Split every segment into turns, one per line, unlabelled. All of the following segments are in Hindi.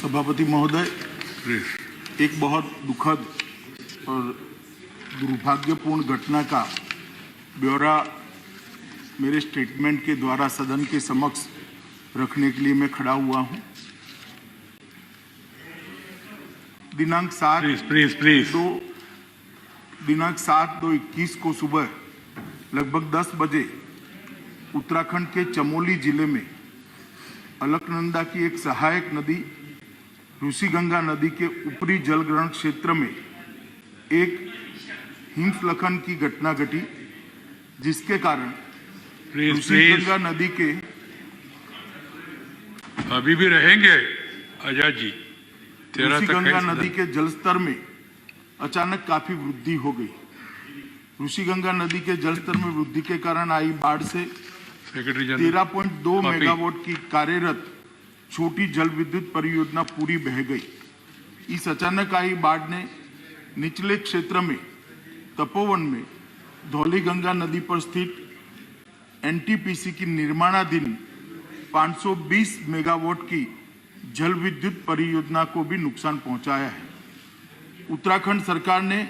सभापति महोदय, एक बहुत दुखद और दुर्भाग्यपूर्ण घटना का ब्यौरा मेरे स्टेटमेंट के द्वारा सदन के समक्ष रखने के लिए मैं खड़ा हुआ हूं। दिनांक 7/2/21 को सुबह लगभग 10 बजे उत्तराखंड के चमोली जिले में अलकनंदा की एक सहायक नदी ऋषिगंगा नदी के ऊपरी जलग्रहण क्षेत्र में एक हिमस्खलन की घटना घटी, जिसके कारण ऋषिगंगा नदी के
अभी भी रहेंगे आजाद जी।
ऋषिगंगा नदी के जलस्तर में अचानक काफी वृद्धि हो गई। ऋषिगंगा नदी के जलस्तर में वृद्धि के कारण आई बाढ़ से 13.2 मेगावाट की कार्यरत छोटी जल विद्युत परियोजना पूरी बह गई। इस अचानक आई बाढ़ ने निचले क्षेत्र में तपोवन में धौलीगंगा नदी पर स्थित एनटीपीसी की निर्माणाधीन 520 मेगावाट की जल विद्युत परियोजना को भी नुकसान पहुंचाया है। उत्तराखंड सरकार ने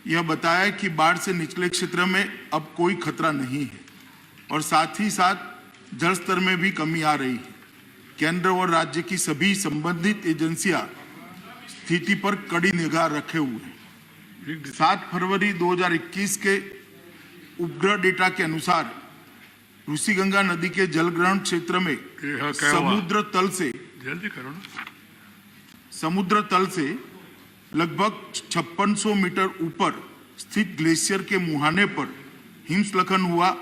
यह बताया कि बाढ़ से निचले क्षेत्र में अब कोई खतरा नहीं है और साथ ही साथ जल स्तर में भी कमी आ रही है। केंद्र और राज्य की सभी संबंधित एजेंसियां स्थिति पर कड़ी निगाह रखे हुए हैं। 7 फरवरी 2021 के उपग्रह डेटा के अनुसार ऋषिगंगा नदी के जलग्रहण क्षेत्र में समुद्र तल से लगभग 5600 मीटर ऊपर स्थित ग्लेशियर के मुहाने पर हिमस्खलन हुआ,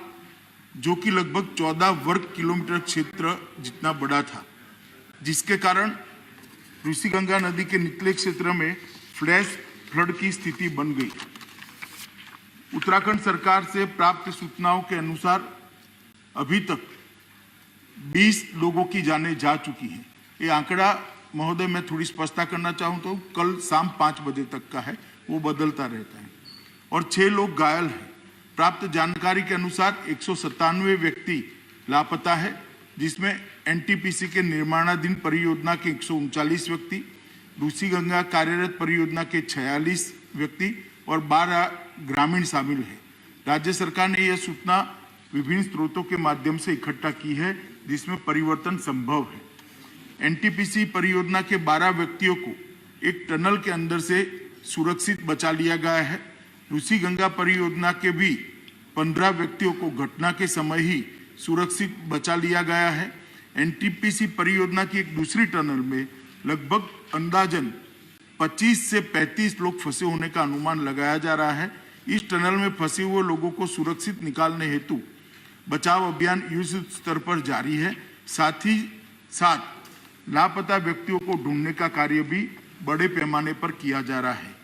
जो कि लगभग 14 वर्ग किलोमीटर क्षेत्र जितना बड़ा था, जिसके कारण ऋषिगंगा नदी के निचले क्षेत्र में फ्लैश फ्लड की स्थिति बन गई। उत्तराखंड सरकार से प्राप्त सूचनाओं के अनुसार अभी तक 20 लोगों की जानें जा चुकी हैं। ये आंकड़ा महोदय मैं थोड़ी स्पष्टता करना चाहूँ तो कल शाम 5 बजे तक का है, वो बदलता रहता है, और 6 लोग घायल हैं। प्राप्त जानकारी के अनुसार 197 व्यक्ति लापता है, जिसमें एनटीपीसी के निर्माणाधीन परियोजना के 139 व्यक्ति, ऋषिगंगा कार्यरत परियोजना के 46 व्यक्ति और 12 ग्रामीण शामिल हैं। राज्य सरकार ने यह सूचना विभिन्न स्रोतों के माध्यम से इकट्ठा की है, जिसमें परिवर्तन संभव है। एनटीपीसी परियोजना के 12 व्यक्तियों को एक टनल के अंदर से सुरक्षित बचा लिया गया है। ऋषिगंगा परियोजना के भी 15 व्यक्तियों को घटना के समय ही सुरक्षित बचा लिया गया है। एनटीपीसी परियोजना की एक दूसरी टनल में लगभग अंदाजन 25 से 35 लोग फंसे होने का अनुमान लगाया जा रहा है। इस टनल में फंसे हुए लोगों को सुरक्षित निकालने हेतु बचाव अभियान युद्ध स्तर पर जारी है। साथ ही साथ लापता व्यक्तियों को ढूंढने का कार्य भी बड़े पैमाने पर किया जा रहा है।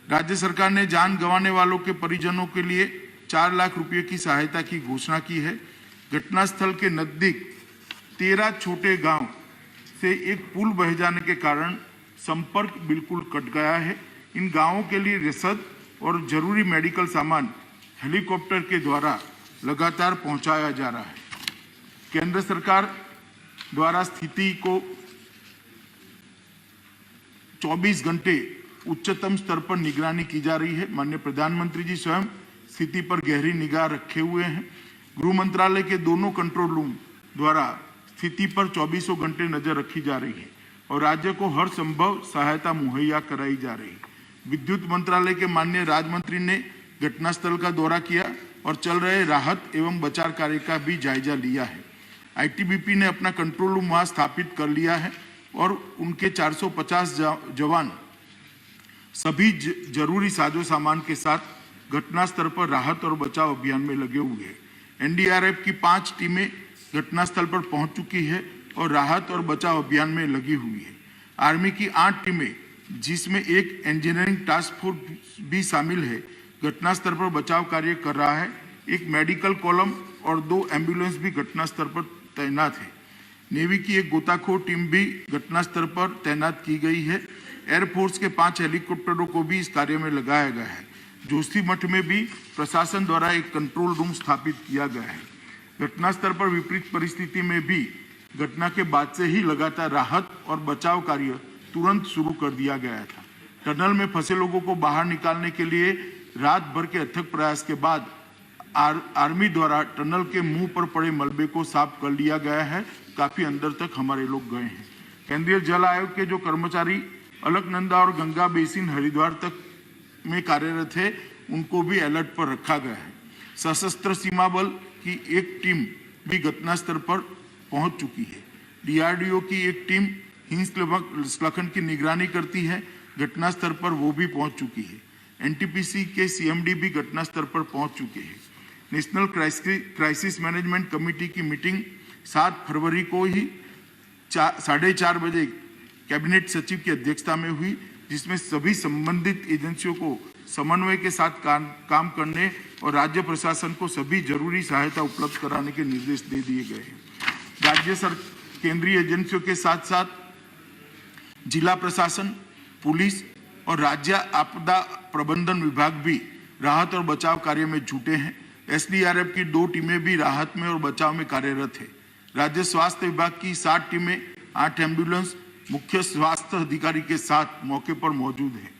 राज्य सरकार ने जान गंवाने वालों के परिजनों के लिए 4 लाख रुपए की सहायता की घोषणा की है। घटनास्थल के नजदीक 13 छोटे गांव से एक पुल बह जाने के कारण संपर्क बिल्कुल कट गया है। इन गांवों के लिए रसद और जरूरी मेडिकल सामान हेलीकॉप्टर के द्वारा लगातार पहुंचाया जा रहा है। केंद्र सरकार द्वारा स्थिति को 24 घंटे उच्चतम स्तर पर निगरानी की जा रही है। माननीय प्रधानमंत्री जी स्वयं स्थिति पर गहरी निगाह रखे हुए हैं। गृह मंत्रालय के दोनों कंट्रोल रूम द्वारा स्थिति पर 24 घंटे नजर रखी जा रही है और राज्य को हर संभव सहायता मुहैया कराई जा रही है। विद्युत मंत्रालय के माननीय राज्य मंत्री ने घटनास्थल का दौरा किया और चल रहे राहत एवं बचाव कार्य का भी जायजा लिया है। आईटीबीपी ने अपना कंट्रोल रूम वहां स्थापित कर लिया है और उनके 450 जवान सभी जरूरी साजो सामान के साथ घटनास्थल पर राहत और बचाव अभियान में लगे हुए हैं। एनडीआरएफ की 5 टीमें घटनास्थल पर पहुंच चुकी है और राहत और बचाव अभियान में लगी हुई है। आर्मी की 8 टीमें, जिसमें एक इंजीनियरिंग टास्क फोर्स भी शामिल है, घटनास्थल पर बचाव कार्य कर रहा है। एक मेडिकल कॉलम और 2 एम्बुलेंस भी घटनास्थल पर तैनात है। नेवी की एक गोताखोर टीम भी घटनास्थल पर तैनात की गई है। एयरफोर्स के 5 हेलीकॉप्टरों को भी इस कार्य में लगाया गया है। जोशीमठ में भी प्रशासन द्वारा एक कंट्रोल रूम स्थापित किया गया है। घटनास्थल पर विपरीत परिस्थिति में भी घटना के बाद से ही लगातार राहत और बचाव कार्य तुरंत शुरू कर दिया गया था। टनल में फंसे लोगों को बाहर निकालने के लिए रात भर के अथक प्रयास के बाद आर्मी द्वारा टनल के मुंह पर पड़े मलबे को साफ कर लिया गया है। काफी अंदर तक हमारे लोग गए हैं। केंद्रीय जल आयोग के जो कर्मचारी अलकनंदा और गंगा बेसिन हरिद्वार तक में कार्यरत है, उनको भी अलर्ट पर रखा गया है। सशस्त्र सीमा बल की एक टीम भी घटनास्थल पर पहुंच चुकी है। डीआरडीओ की एक टीम हिमस्खलन की निगरानी करती है, घटनास्थल पर वो भी पहुंच चुकी है। एनटीपीसी के सीएमडी भी घटनास्थल पर पहुंच चुके हैं। नेशनल क्राइसिस मैनेजमेंट कमेटी की मीटिंग 7 फरवरी को ही 4:30 बजे कैबिनेट सचिव की अध्यक्षता में हुई, जिसमें सभी संबंधित एजेंसियों को समन्वय के साथ काम करने और राज्य प्रशासन को सभी जरूरी सहायता उपलब्ध कराने के निर्देश दे दिए गए हैं। केंद्रीय एजेंसियों के साथ साथ जिला प्रशासन, पुलिस और राज्य आपदा प्रबंधन विभाग भी राहत और बचाव कार्य में जुटे हैं। एसडीआरएफ की 2 टीमें भी राहत में और बचाव में कार्यरत है। राज्य स्वास्थ्य विभाग की 7 टीमें, 8 एम्बुलेंस मुख्य स्वास्थ्य अधिकारी के साथ मौके पर मौजूद है।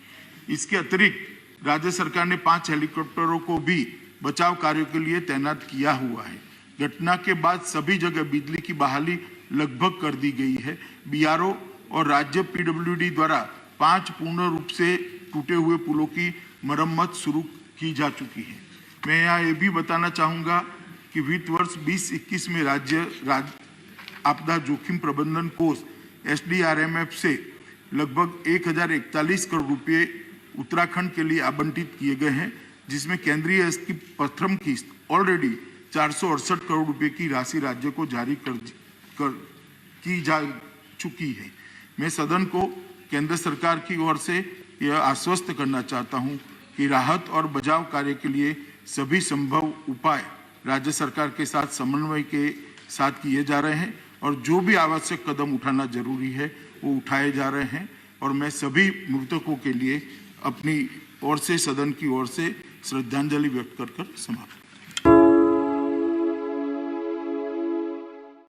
इसके अतिरिक्त राज्य सरकार ने 5 हेलीकॉप्टरों को भी बचाव कार्यों के लिए तैनात किया हुआ है। घटना के बाद सभी जगह बिजली की बहाली लगभग कर दी गई है। बीआरओ और राज्य पीडब्ल्यूडी द्वारा 5 पूर्ण रूप से टूटे हुए पुलों की मरम्मत शुरू की जा चुकी है। मैं यहाँ ये भी बताना चाहूँगा कि वित्त वर्ष 2021 में राज्य आपदा जोखिम प्रबंधन कोष एसडीआरएमएफ से लगभग 1041 करोड़ रुपये उत्तराखंड के लिए आवंटित किए गए हैं, जिसमें केंद्रीय की प्रथम किस्त ऑलरेडी 468 करोड़ रुपए की राशि राज्य को जारी की जा चुकी है। मैं सदन को केंद्र सरकार की ओर से यह आश्वस्त करना चाहता हूं कि राहत और बचाव कार्य के लिए सभी संभव उपाय राज्य सरकार के साथ समन्वय के साथ किए जा रहे हैं और जो भी आवश्यक कदम उठाना जरूरी है वो उठाए जा रहे हैं। और मैं सभी मृतकों के लिए अपनी ओर से, सदन की ओर से श्रद्धांजलि व्यक्त कर समाप्त